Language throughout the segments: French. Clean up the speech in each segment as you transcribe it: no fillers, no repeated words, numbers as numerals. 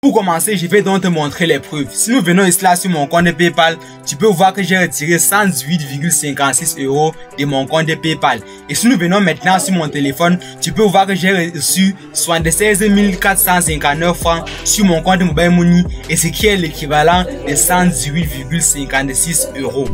Pour commencer, je vais donc te montrer les preuves. Si nous venons ici là sur mon compte de PayPal, tu peux voir que j'ai retiré 118,56 € de mon compte de PayPal. Et si nous venons maintenant sur mon téléphone, tu peux voir que j'ai reçu 76 459 francs sur mon compte de Mobile Money, et ce qui est l'équivalent de 118,56 €.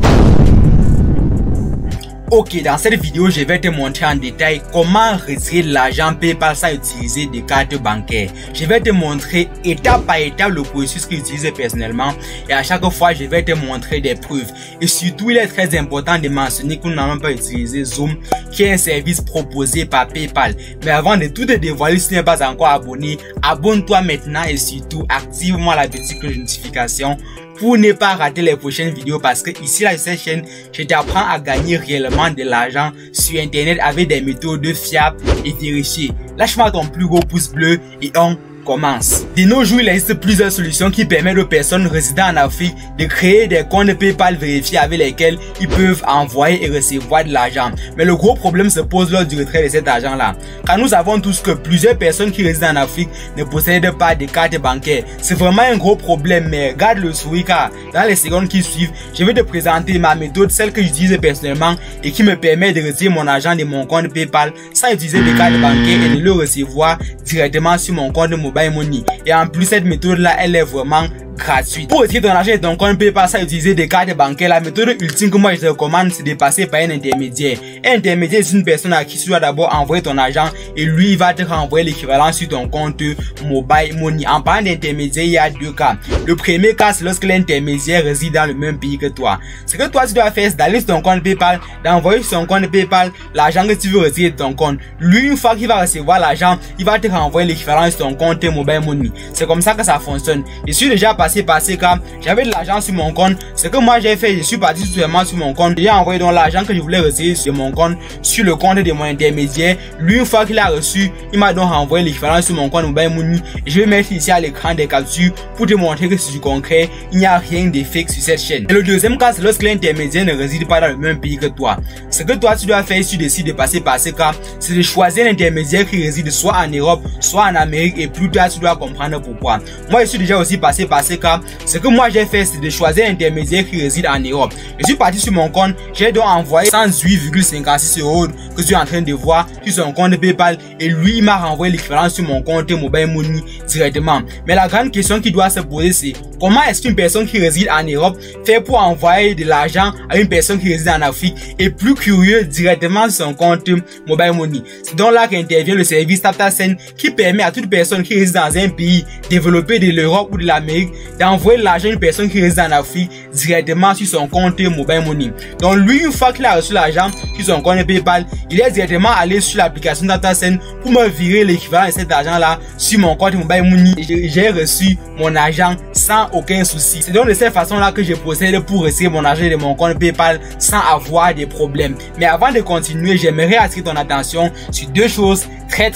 Ok, dans cette vidéo, je vais te montrer en détail comment retirer de l'argent PayPal sans utiliser des cartes bancaires. Je vais te montrer étape par étape le processus que j'utilise personnellement, et à chaque fois, je vais te montrer des preuves. Et surtout, il est très important de mentionner que nous n'allons pas utiliser Zoom, qui est un service proposé par PayPal. Mais avant de tout te dévoiler, si tu n'es pas encore abonné, abonne-toi maintenant et surtout active-moi la petite notification pour ne pas rater les prochaines vidéos, parce que ici là sur cette chaîne, je t'apprends à gagner réellement de l'argent sur internet avec des méthodes fiables et vérifiées. Lâche-moi ton plus gros pouce bleu et on commence. De nos jours, il existe plusieurs solutions qui permettent aux personnes résidant en Afrique de créer des comptes PayPal vérifiés avec lesquels ils peuvent envoyer et recevoir de l'argent. Mais le gros problème se pose lors du retrait de cet argent-là. Car nous savons tous que plusieurs personnes qui résident en Afrique ne possèdent pas de carte bancaire. C'est vraiment un gros problème, mais regarde le sourire, car dans les secondes qui suivent, je vais te présenter ma méthode, celle que j'utilise personnellement et qui me permet de retirer mon argent de mon compte PayPal sans utiliser de carte bancaire et de le recevoir directement sur mon compte Mobile Money. Et en plus, cette méthode là, elle est vraiment gratuite. Pour retirer ton argent de ton compte PayPal sans utiliser des cartes bancaires, la méthode ultime que moi je te recommande, c'est de passer par un intermédiaire. Un intermédiaire, c'est une personne à qui tu dois d'abord envoyer ton argent et lui il va te renvoyer l'équivalent sur ton compte Mobile Money. En parlant d'intermédiaire, il y a deux cas. Le premier cas, c'est lorsque l'intermédiaire réside dans le même pays que toi. Ce que toi tu dois faire, c'est d'aller sur ton compte PayPal, d'envoyer sur ton compte PayPal l'argent que tu veux retirer de ton compte. Lui, une fois qu'il va recevoir l'argent, il va te renvoyer l'équivalent sur ton compte Mobile Money. C'est comme ça que ça fonctionne. Je suis déjà passé par ces cas, j'avais de l'argent sur mon compte. Ce que moi j'ai fait, je suis parti seulement sur mon compte. J'ai envoyé donc l'argent que je voulais retirer sur mon compte sur le compte de mon intermédiaire. Lui, une fois qu'il a reçu, il m'a donc renvoyé l'équivalent sur mon compte Mobile Money. Et je vais mettre ici à l'écran des captures pour te montrer que c'est du concret. Il n'y a rien de fake sur cette chaîne. Et le deuxième cas, c'est lorsque l'intermédiaire ne réside pas dans le même pays que toi. Ce que toi tu dois faire si tu décides de passer par ce cas, c'est de choisir l'intermédiaire qui réside soit en Europe, soit en Amérique, et plus tard tu dois comprendre pourquoi. Moi je suis déjà aussi passé par ce cas. Ce que moi j'ai fait, c'est de choisir un intermédiaire qui réside en Europe. Je suis parti sur mon compte, j'ai donc envoyé 108,56 € que tu es en train de voir sur son compte PayPal, et lui il m'a renvoyé l'équivalent sur mon compte Mobile Money directement. Mais la grande question qui doit se poser, c'est comment est-ce qu'une personne qui réside en Europe fait pour envoyer de l'argent à une personne qui réside en Afrique, et plus curieux, directement sur son compte Mobile Money. C'est donc là qu'intervient le service TapTapSend, qui permet à toute personne qui réside dans un pays développé de l'Europe ou de l'Amérique d'envoyer l'argent à une personne qui réside en Afrique directement sur son compte Mobile Money. Donc lui, une fois qu'il a reçu l'argent sur son compte PayPal, il est directement allé sur l'application TapTapSend pour me virer l'équivalent de cet argent là sur mon compte Mobile Money. J'ai reçu mon argent sans aucun souci. C'est donc de cette façon là que je procède pour retirer mon argent de mon compte PayPal sans avoir des problèmes. Mais avant de continuer, j'aimerais attirer ton attention sur deux choses très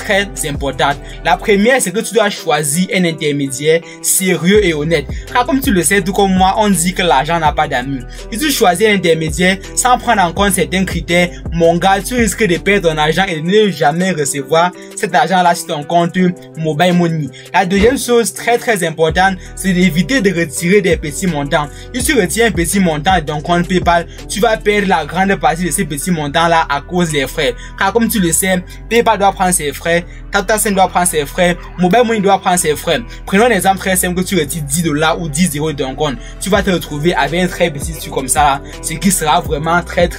importantes. La première, c'est que tu dois choisir un intermédiaire sérieux et honnête. Car comme tu le sais, tout comme moi, on dit que l'argent n'a pas d'amis. Si tu choisis un intermédiaire sans prendre en compte certains critères, mon gars, tu risques de perdre ton argent et de ne jamais recevoir cet argent là sur ton compte Mobile Money. La deuxième chose très importante, c'est d'éviter de retirer des petits montants. Si tu retires un petit montant de ton compte PayPal, tu vas perdre la grande partie de ces petits montants là à cause des frais. Car comme tu le sais, PayPal doit prendre ses frais, TapTapSend doit prendre ses frais, Mobile Money doit prendre ses frais. Prenons un exemple très simple, que tu retires 10 $ ou 10 € de ton compte. Tu vas te retrouver avec un très petit truc comme ça là, ce qui sera vraiment très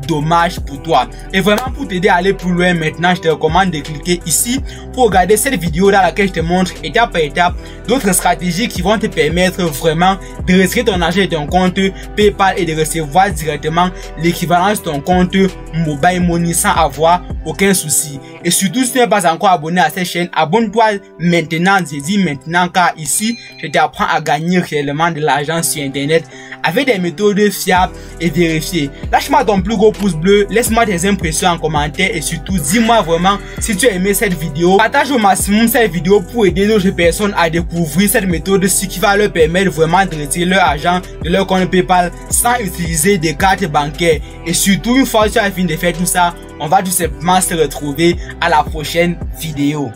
dommage pour toi. Et vraiment, pour t'aider à aller plus loin maintenant, je te recommande de cliquer ici pour regarder cette vidéo dans laquelle je te montre étape par étape d'autres stratégies qui vont te permettre vraiment de retirer ton argent de ton compte PayPal et de recevoir directement l'équivalent de ton compte Mobile Money sans avoir aucun souci. Et surtout, si tu n'es pas encore abonné à cette chaîne, abonne-toi maintenant, je dis maintenant, car ici, je t'apprends à gagner réellement de l'argent sur internet avec des méthodes fiables et vérifiées. Lâche-moi ton plus gros pouce bleu, laisse-moi tes impressions en commentaire et surtout dis-moi vraiment si tu as aimé cette vidéo. Partage au maximum cette vidéo pour aider d'autres personnes à découvrir cette méthode, ce qui va leur permettre vraiment de retirer leur argent de leur compte PayPal sans utiliser des cartes bancaires. Et surtout, une fois que tu as fini de faire tout ça, on va tout simplement se retrouver à la prochaine vidéo.